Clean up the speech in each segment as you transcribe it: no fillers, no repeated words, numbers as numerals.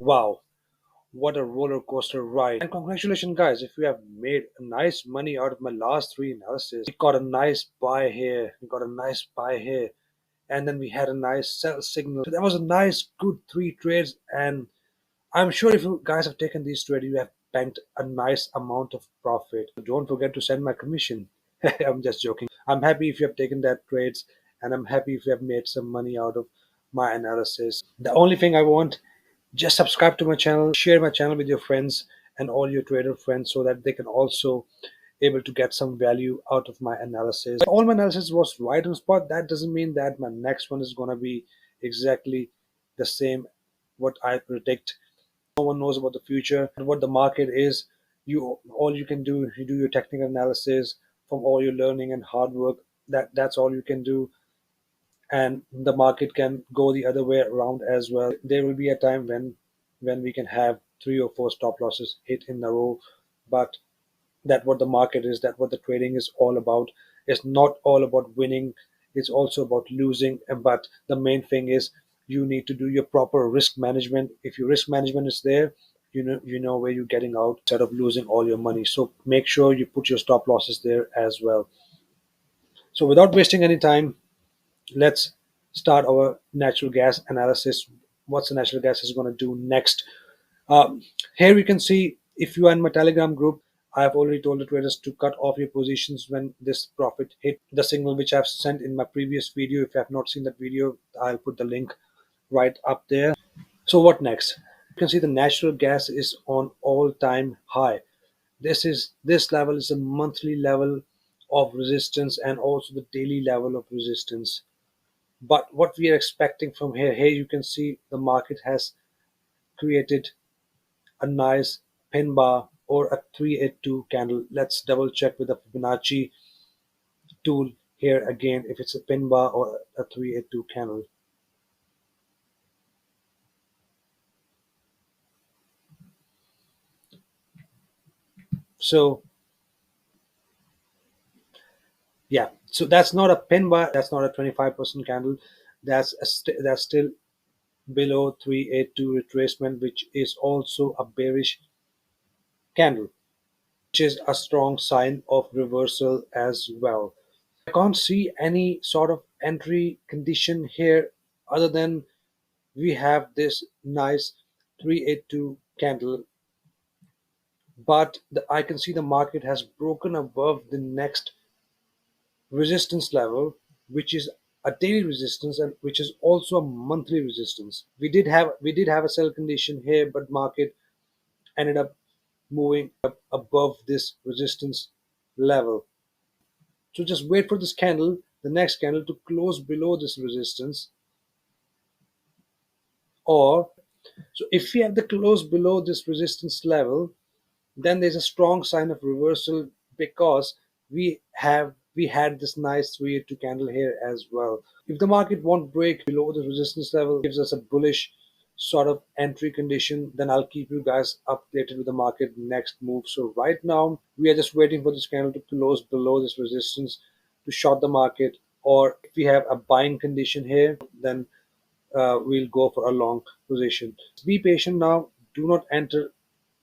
Wow, what a roller coaster ride. And congratulations, guys, if you have made a nice money out of my last three analysis. We got a nice buy here, we got a nice buy here, and then we had a nice sell signal. So that was a nice, good three trades. And I'm sure if you guys have taken these trades, you have banked a nice amount of profit. Don't forget to send my commission. I'm just joking. I'm happy if you have taken that trades, and I'm happy if you have made some money out of my analysis. The only thing I want, just subscribe to my channel, share my channel with your friends and all your trader friends so that they can also able to get some value out of my analysis. All my analysis was right on spot. That doesn't mean that my next one is going to be exactly the same what I predict. No one knows about the future and what the market is. You all you can do, you do your technical analysis from all your learning and hard work. That's all you can do, and the market can go the other way around as well. There will be a time when we can have three or four stop losses hit in a row, but that what the market is, that what the trading is all about. It's not all about winning, it's also about losing. But the main thing is you need to do your proper risk management. If your risk management is there, you know where you're getting out instead of losing all your money. So make sure you put your stop losses there as well. So without wasting any time, let's start our natural gas analysis. What's the natural gas is going to do next? Um, Here we can see, if you are in my Telegram group, I have already told the traders to cut off your positions when this profit hit the signal which I've sent in my previous video. If you have not seen that video, I'll put the link right up there. So what next? You can see the natural gas is on all-time high. This level is a monthly level of resistance and also the daily level of resistance. But what we are expecting from here you can see the market has created a nice pin bar or a 382 candle. Let's double check with the Fibonacci tool here again if it's a pin bar or a 382 candle. So yeah, so that's not a pin bar, that's not a 25% candle. That's still below 382 retracement, which is also a bearish candle, which is a strong sign of reversal as well. I can't see any sort of entry condition here other than we have this nice 382 candle, but I can see the market has broken above the next resistance level, which is a daily resistance and which is also a monthly resistance. We did have a sell condition here, but market ended up moving up above this resistance level. So just wait for this candle, the next candle, to close below this resistance. Or so if we have the close below this resistance level, then there's a strong sign of reversal, because we had this nice 382 candle here as well. If the market won't break below the resistance level, gives us a bullish sort of entry condition, then I'll keep you guys updated with the market next move. So right now we are just waiting for this candle to close below this resistance to short the market. Or if we have a buying condition here, then we'll go for a long position. Be patient now. Do not enter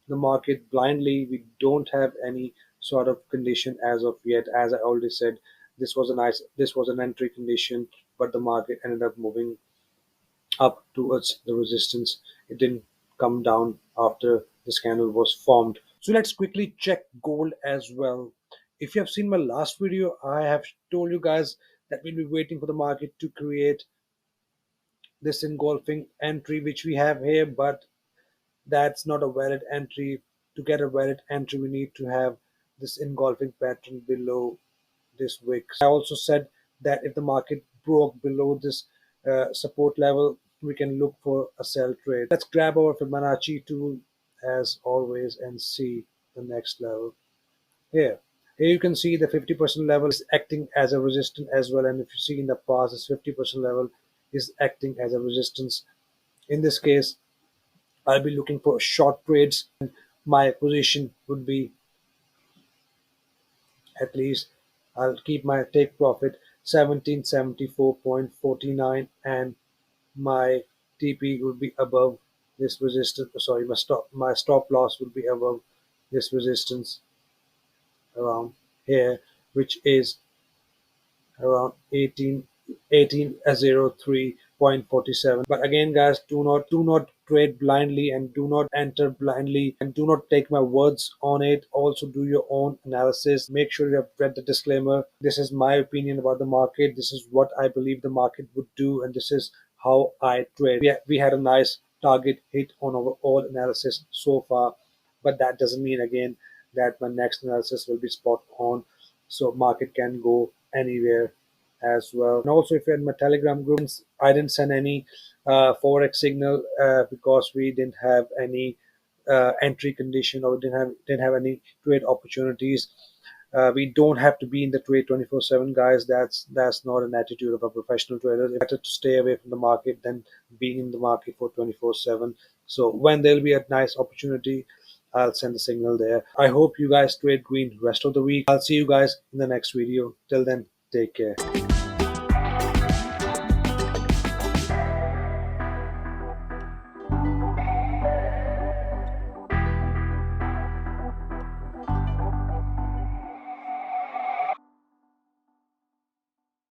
the market blindly. We don't have any sort of condition as of yet. As I already said, this was an entry condition, but the market ended up moving up towards the resistance. It didn't come down after this candle was formed. So let's quickly check gold as well. If you have seen my last video, I have told you guys that we'll be waiting for the market to create this engulfing entry which we have here, but that's not a valid entry. To get a valid entry, we need to have this engulfing pattern below this wick. I also said that if the market broke below this support level, we can look for a sell trade. Let's grab our Fibonacci tool as always and see the next level here. Here you can see the 50% level is acting as a resistance as well, and if you see in the past, this 50% level is acting as a resistance. In this case, I'll be looking for short trades. My position would be, at least I'll keep my take profit 1774.49, and my TP would be above this resistance. Sorry, my stop loss will be above this resistance around here, which is around 1803.47. But again, guys, do not trade blindly, and do not enter blindly, and do not take my words on it. Also do your own analysis. Make sure you have read the disclaimer. This is my opinion about the market. This is what I believe the market would do, and this is how I trade. We had a nice target hit on our all analysis so far, but that doesn't mean again that my next analysis will be spot on. So market can go anywhere as well. And also, if you're in my Telegram group, I didn't send any forex signal because we didn't have any entry condition, or didn't have any trade opportunities. We don't have to be in the trade 24/7, guys. That's not an attitude of a professional trader. It's better to stay away from the market than being in the market for 24/7. So when there'll be a nice opportunity, I'll send a signal there. I hope you guys trade green rest of the week. I'll see you guys in the next video. Till then, take care.